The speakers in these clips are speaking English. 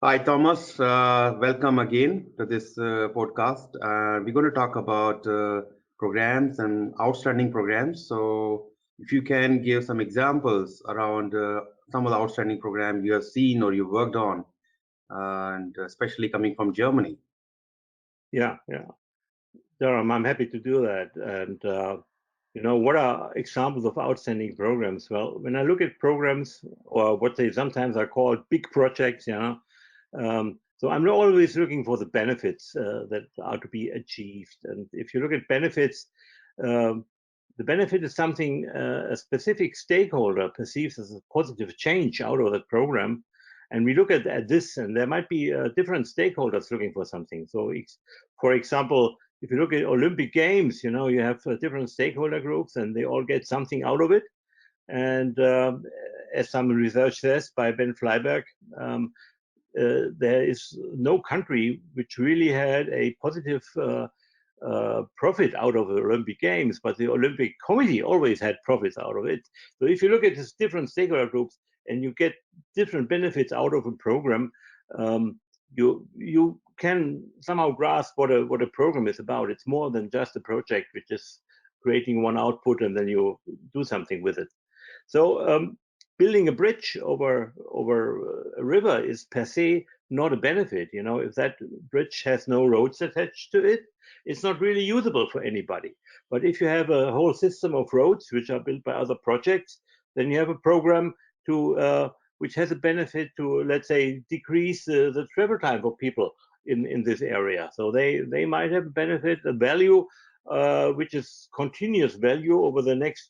Hi, Thomas. Welcome again to this podcast. We're going to talk about programs and outstanding programs. So, if you can give some examples around some of the outstanding programs you have seen or you worked on, and especially coming from Germany. Yeah. Dharam, I'm happy to do that. And, what are examples of outstanding programs? Well, when I look at programs, or what they sometimes are called big projects, so I'm not always looking for the benefits that are to be achieved. And if you look at benefits, um, the benefit is something a specific stakeholder perceives as a positive change out of that program. And we look at this, and there might be different stakeholders looking for something. So, for example, if you look at Olympic Games, you have different stakeholder groups, and they all get something out of it. And as some research says by Ben Flyberg, there is no country which really had a positive profit out of the Olympic Games, but the Olympic Committee always had profits out of it. So if you look at these different stakeholder groups and you get different benefits out of a program, you can somehow grasp what a program is about. It's more than just a project which is creating one output and then you do something with it. So building a bridge over a river is per se not a benefit. If that bridge has no roads attached to it, it's not really usable for anybody. But if you have a whole system of roads which are built by other projects, then you have a program to which has a benefit to, let's say, decrease the travel time for people in this area. So they might have a benefit, a value which is continuous value over the next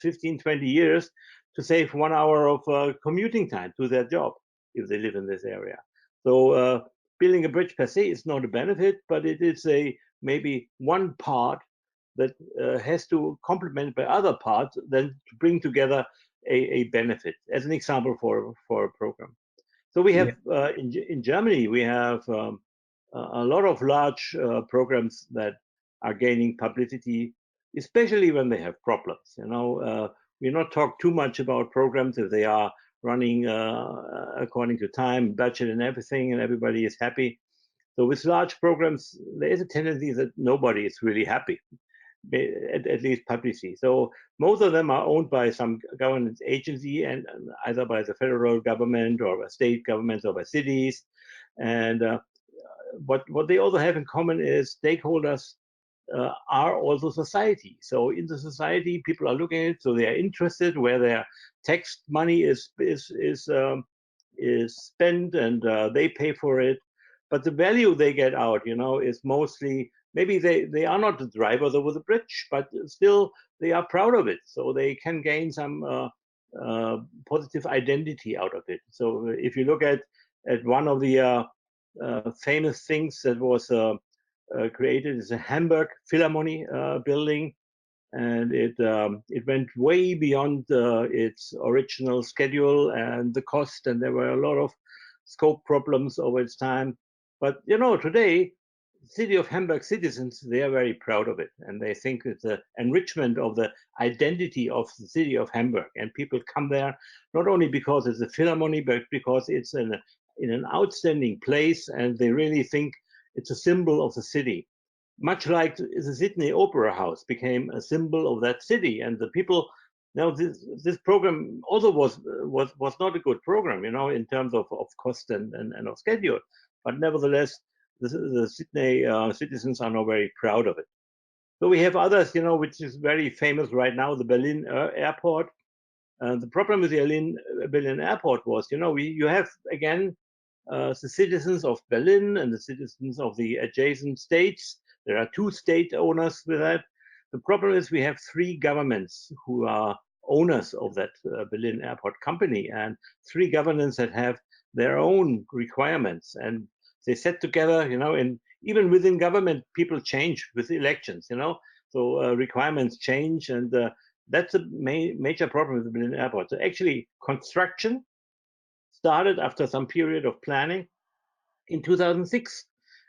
15, 20 years to save 1 hour of commuting time to their job if they live in this area. So building a bridge per se is not a benefit, but it is maybe one part that has to complement by other parts, then to bring together a benefit, as an example for a program. So we have in Germany, we have a lot of large programs that are gaining publicity, especially when they have problems. We not talk too much about programs if they are running according to time, budget, and everything, and everybody is happy. So with large programs, there is a tendency that nobody is really happy, at least publicly. So most of them are owned by some government agency, and either by the federal government or by state governments or by cities. And what they also have in common is stakeholders are also society. So in the society, people are looking at it, so they are interested where their tax money is spent, and they pay for it. But the value they get out, is mostly, maybe they are not the drivers over the bridge, but still they are proud of it. So they can gain some positive identity out of it. So if you look at one of the famous things that was created is a Hamburg Philharmonic building, and it went way beyond its original schedule and the cost, and there were a lot of scope problems over its time. But today, the city of Hamburg citizens, they are very proud of it, and they think it's an enrichment of the identity of the city of Hamburg. And people come there not only because it's a Philharmonic, but because it's in an outstanding place, and they really think it's a symbol of the city. Much like the Sydney Opera House became a symbol of that city, and the people. Now, this program also was not a good program, in terms of cost and of schedule, but nevertheless, the Sydney citizens are now very proud of it. So we have others, which is very famous right now, the Berlin airport. The problem with the Berlin airport was, you have again the citizens of Berlin and the citizens of the adjacent states. There are two state owners with that. The problem is we have three governments who are owners of that Berlin airport company, and three governments that have their own requirements. And they set together, and even within government, people change with elections, so requirements change, and that's a major problem with the Berlin airport. So actually, construction started after some period of planning in 2006,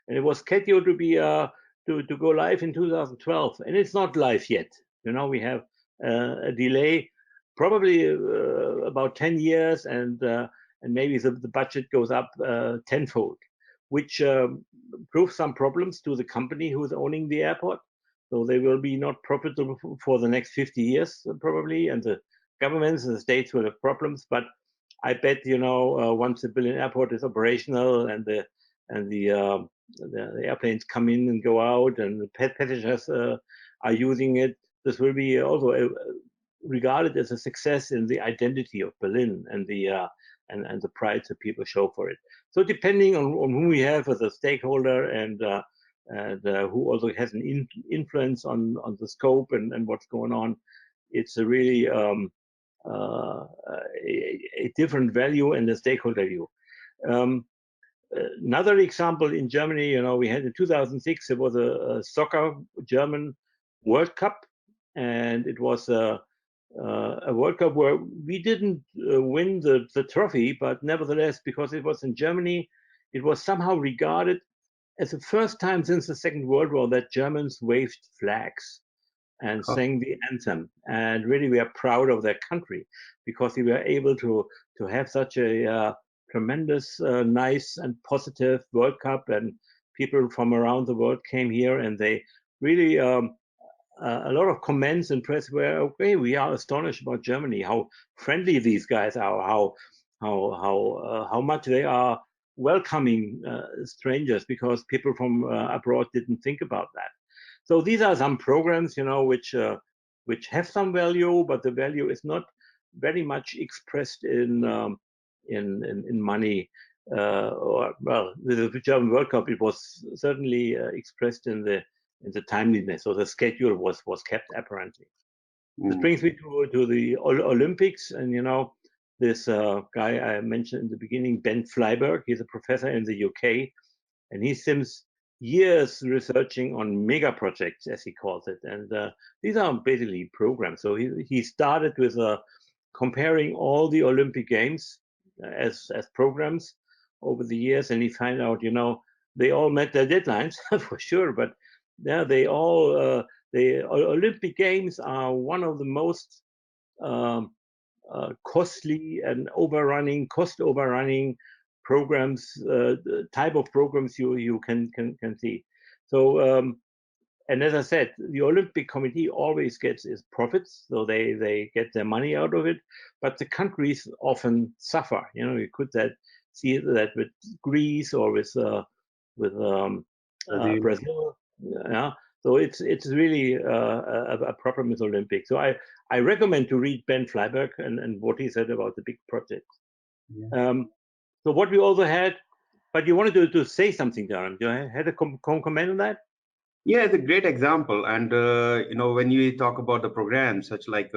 and it was scheduled to be to go live in 2012, and it's not live yet. We have a delay, probably about 10 years, and and maybe the budget goes up tenfold, which proves some problems to the company who is owning the airport. So they will be not profitable for the next 50 years probably, and the governments and the states will have problems. But I bet, you know, once the Berlin airport is operational and the airplanes come in and go out and the passengers are using it, this will be also regarded as a success in the identity of Berlin and the pride that people show for it. So depending on who we have as a stakeholder and who also has an influence on the scope and what's going on, it's a really a different value and a stakeholder view. Another example in Germany, you know, we had in 2006, there was a soccer German World Cup, and it was a World Cup where we didn't win the trophy, but nevertheless, because it was in Germany, it was somehow regarded as the first time since the Second World War that Germans waved flags and sang the anthem. And really, we are proud of their country because we were able to have such a tremendous, nice and positive World Cup, and people from around the world came here, and they really a lot of comments and press were, okay, we are astonished about Germany, how friendly these guys are, how much they are welcoming strangers, because people from abroad didn't think about that. So these are some programs, you know, which have some value, but the value is not very much expressed in money. Or well, the German World Cup, it was certainly expressed in the timeliness, so the schedule was kept apparently. This brings me to the Olympics, and you know, this guy I mentioned in the beginning, Ben Flyberg, he's a professor in the UK, and he spends years researching on mega projects, as he calls it, and these are basically programs. So he started with comparing all the Olympic Games as programs over the years, and he found out, you know, they all met their deadlines for sure, but yeah, they all the Olympic Games are one of the most costly and cost overrunning programs, type of programs you can see. So and as I said, the Olympic Committee always gets its profits, so they get their money out of it, but the countries often suffer. You know, you could see that with Greece or with Brazil. Yeah. So it's really a problem with Olympics. So I recommend to read Ben Flyberg and what he said about the big projects. Yeah. So what we also had, but you wanted to say something, Dharam. You had a comment on that? Yeah, it's a great example. And, you know, when you talk about the programs, such like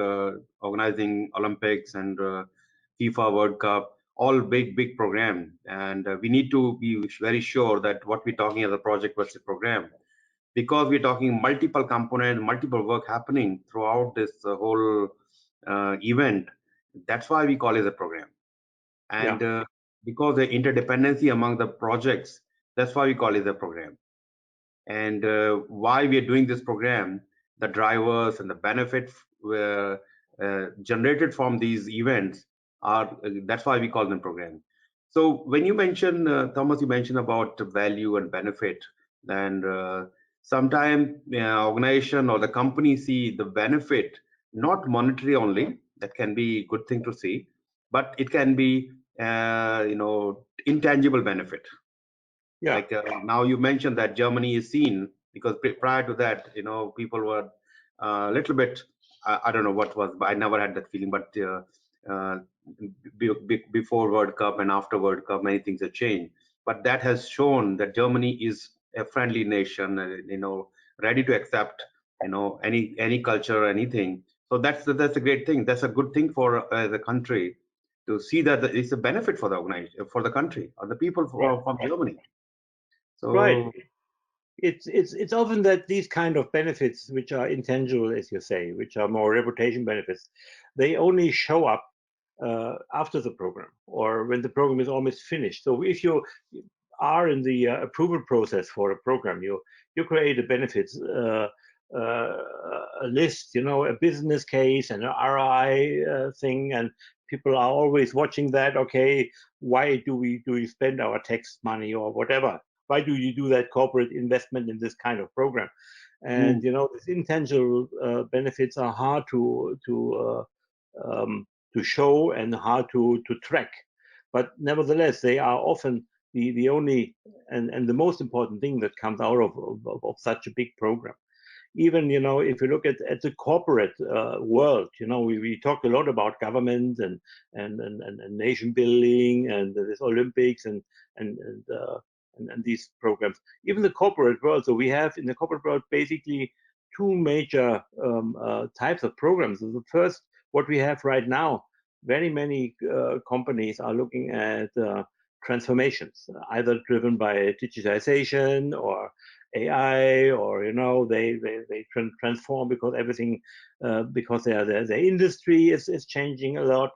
organizing Olympics and FIFA World Cup, all big program. And we need to be very sure that what we're talking as a project versus program, because we're talking multiple component, multiple work happening throughout this whole event. That's why we call it a program. And yeah. Because the interdependency among the projects, that's why we call it a program. And why we are doing this program, the drivers and the benefit generated from these events are, that's why we call them program. So when you mention, Thomas, you mentioned about value and benefit, and sometimes organization or the company see the benefit, not monetary only, that can be a good thing to see, but it can be, you know, intangible benefit. Yeah. Like now you mentioned that Germany is seen, because prior to that, you know, people were a little bit, I don't know what was, but I never had that feeling. But before World Cup and after World Cup, many things have changed. But that has shown that Germany is a friendly nation, you know, ready to accept, you know, any culture, anything. So that's a great thing. That's a good thing for the country to see that it's a benefit for the organization, for the country, or the people from Germany. So, right. It's often that these kind of benefits, which are intangible, as you say, which are more reputation benefits, they only show up after the program or when the program is almost finished. So if you are in the approval process for a program, you create a benefits a list, you know, a business case and an ROI thing, and people are always watching that. Okay, why do we spend our tax money or whatever? Why do you do that corporate investment in this kind of program? And these intangible benefits are hard to show and hard to track. But nevertheless, they are often the only and the most important thing that comes out of such a big program. Even if you look at the corporate world, we talked a lot about government and nation building and this Olympics and these programs. Even the corporate world. So we have in the corporate world basically two major types of programs. So the first, what we have right now, very many companies are looking at transformations, either driven by digitization or AI, or they transform because everything because their industry is changing a lot.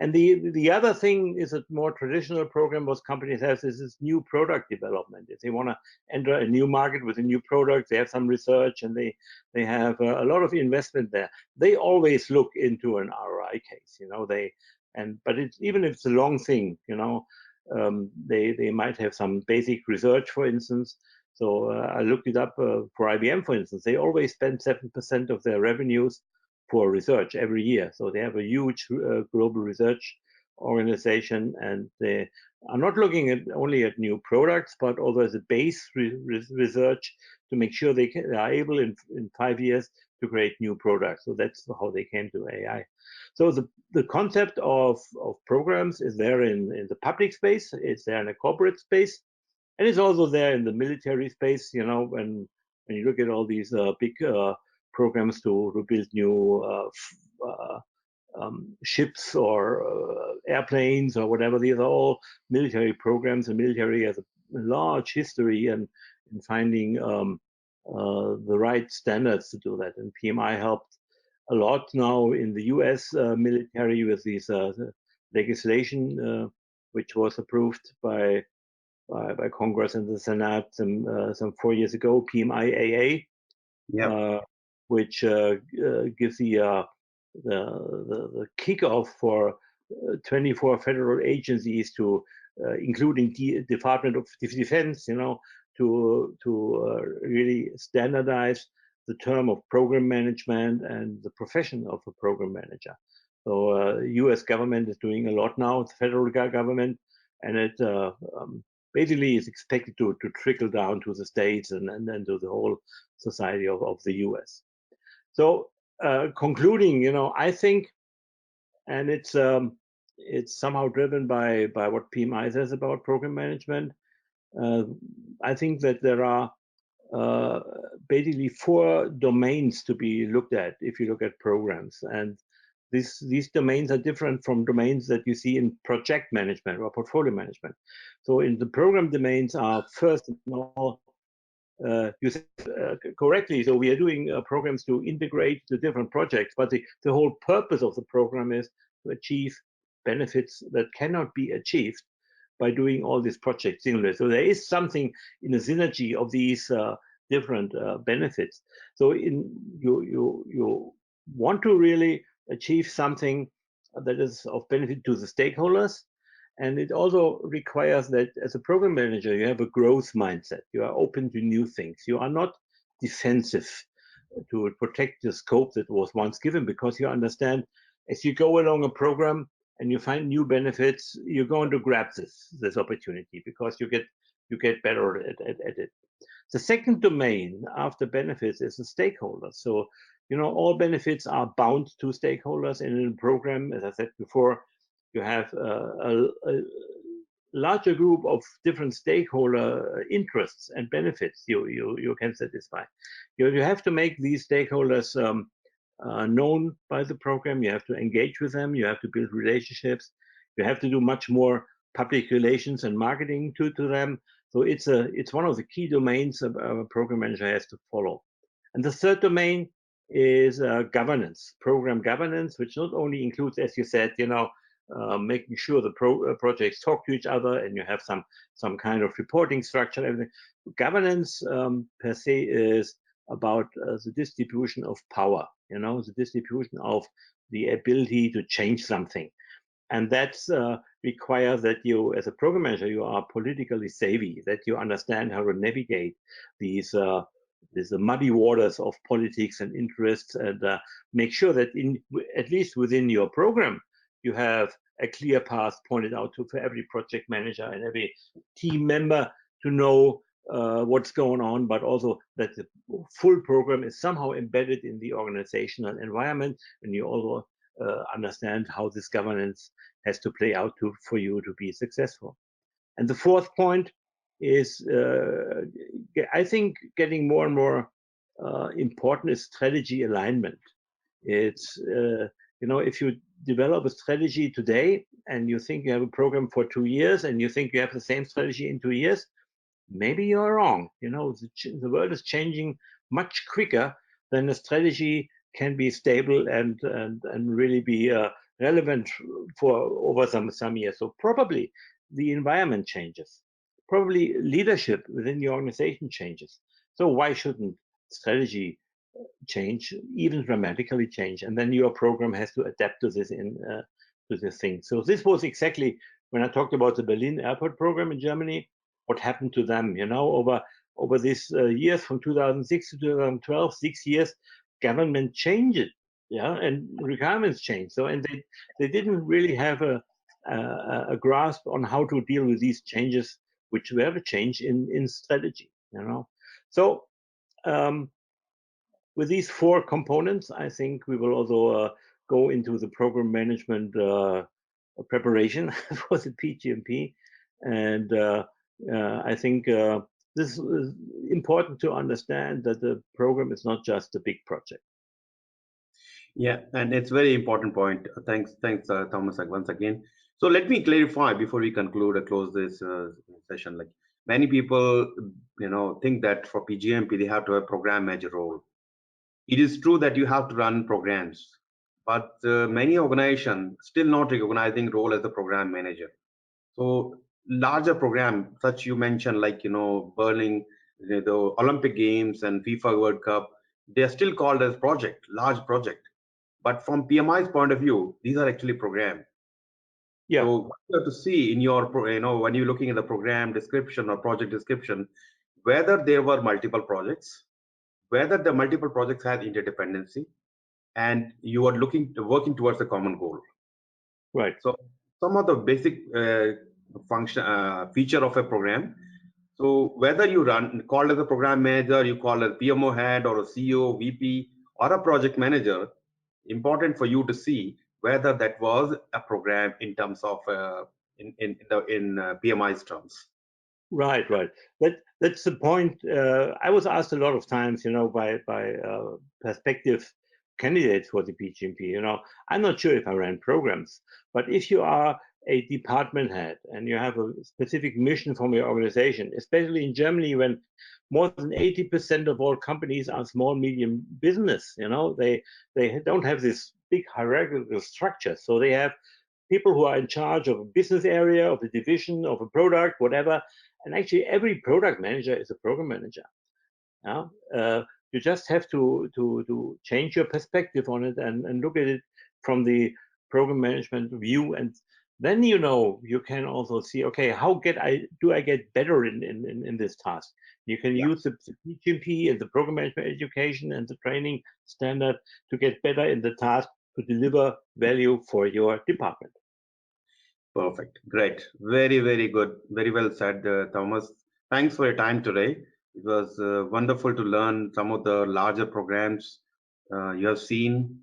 And the other thing is a more traditional program most companies have is this new product development. If they want to enter a new market with a new product, they have some research and they have a lot of investment there. They always look into an ROI case, but it's even if it's a long thing, they might have some basic research, for instance. So I looked it up for IBM, for instance. They always spend 7% of their revenues for research every year. So they have a huge global research organization, and they are not looking at only at new products, but also as a base research to make sure they are able in 5 years to create new products. So that's how they came to AI. So the concept of programs is there in the public space, it's there in the corporate space, and it's also there in the military space. When you look at all these big programs to build new ships or airplanes or whatever, these are all military programs, and military has a large history in finding the right standards to do that. And PMI helped a lot now in the US military with this legislation, which was approved by Congress and the Senate some 4 years ago, PMI-AA, which gives the kickoff for 24 federal agencies to, including the Department of Defense, to really standardize the term of program management and the profession of a program manager. So U.S. government is doing a lot now, the federal government, and it basically is expected to trickle down to the states and to the whole society of the U.S. So concluding, I think, and it's somehow driven by what PMI says about program management. I think that there are basically 4 domains to be looked at if you look at programs, and these domains are different from domains that you see in project management or portfolio management. So in the program domains are, first of all, you said correctly, so we are doing programs to integrate the different projects, but the whole purpose of the program is to achieve benefits that cannot be achieved by doing all these projects singly. So there is something in the synergy of these different benefits. So you want to really achieve something that is of benefit to the stakeholders. And it also requires that as a program manager, you have a growth mindset. You are open to new things. You are not defensive to protect the scope that was once given, because you understand as you go along a program and you find new benefits, you're going to grab this opportunity because you get better at it. The second domain after benefits is the stakeholders. So, all benefits are bound to stakeholders. And in a program, as I said before, you have a larger group of different stakeholder interests and benefits you can satisfy. You have to make these stakeholders known by the program. You have to engage with them. You have to build relationships. You have to do much more public relations and marketing to them. So it's one of the key domains a program manager has to follow. And the third domain is governance, program governance, which not only includes, as you said, making sure the projects talk to each other and you have some kind of reporting structure. Everything. Governance per se is about the distribution of power, the distribution of the ability to change something. And that's requires that you, as a program manager, you are politically savvy, that you understand how to navigate these muddy waters of politics and interests, and make sure that at least within your program, you have a clear path pointed out for every project manager and every team member to know what's going on, but also that the full program is somehow embedded in the organizational environment, and you also understand how this governance has to play out for you to be successful. And the fourth point is, I think, getting more and more important is strategy alignment. It's, if you develop a strategy today and you think you have a program for 2 years and you think you have the same strategy in 2 years, maybe you're wrong. The world is changing much quicker than a strategy can be stable and really be relevant for over some years. So probably the environment changes. Probably leadership within the organization changes. So why shouldn't strategy change, even dramatically change? And then your program has to adapt to this to this thing. So this was exactly when I talked about the Berlin airport program in Germany, what happened to them, over these years from 2006 to 2012, 6 years, government changed it, and requirements changed. So, and they didn't really have a grasp on how to deal with these changes, which were a change in strategy, So, with these 4 components, I think we will also go into the program management preparation for the PGMP, and I think this is important to understand, that the program is not just a big project. Yeah, and it's very important point. Thanks, Thomas, once again. So let me clarify before we conclude or close this session. Like many people, think that for PGMP they have to have a program manager role. It is true that you have to run programs, but many organizations still not recognizing role as the program manager. So larger program, such you mentioned, like Berlin, the Olympic Games and FIFA World Cup, they are still called as large project. But from PMI's point of view, these are actually programs. Yeah. So what you have to see in your, when you're looking at the program description or project description, whether there were multiple projects, whether the multiple projects had interdependency, and you are working towards a common goal. Right. So some of the basic feature of a program. So whether you call as a program manager, you call as PMO head or a CEO, VP, or a project manager, important for you to see whether that was a program in terms of in PMI's terms. Right. That's the point. I was asked a lot of times, by prospective candidates for the PGMP. I'm not sure if I ran programs, but if you are a department head and you have a specific mission from your organization, especially in Germany, when more than 80% of all companies are small, medium business, they don't have this big hierarchical structure. So they have people who are in charge of a business area, of a division, of a product, whatever. And actually, every product manager is a program manager. You just have to change your perspective on it and look at it from the program management view, and then you can also see, okay, how do I get better in this task? You can use the PGMP and the program management education and the training standard to get better in the task to deliver value for your department. Perfect. Great. Very, very good. Very well said, Thomas. Thanks for your time today. It was wonderful to learn some of the larger programs you have seen.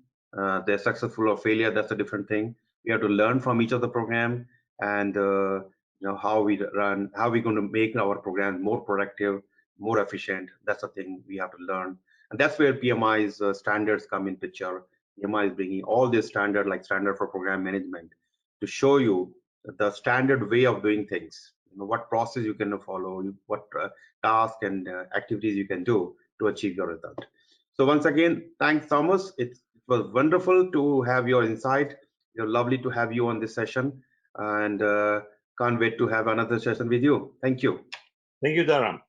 They're successful or failure. That's a different thing. We have to learn from each of the program, and how we run, how we're going to make our program more productive, more efficient. That's the thing we have to learn, and that's where PMI's standards come in picture. PMI is bringing all this standard, like standard for program management, to show you the standard way of doing things. What process you can follow, what task and activities you can do to achieve your result. So once again, thanks, Thomas. It was wonderful to have your insight. It's lovely to have you on this session, and can't wait to have another session with you. Thank you. Thank you, Dharam.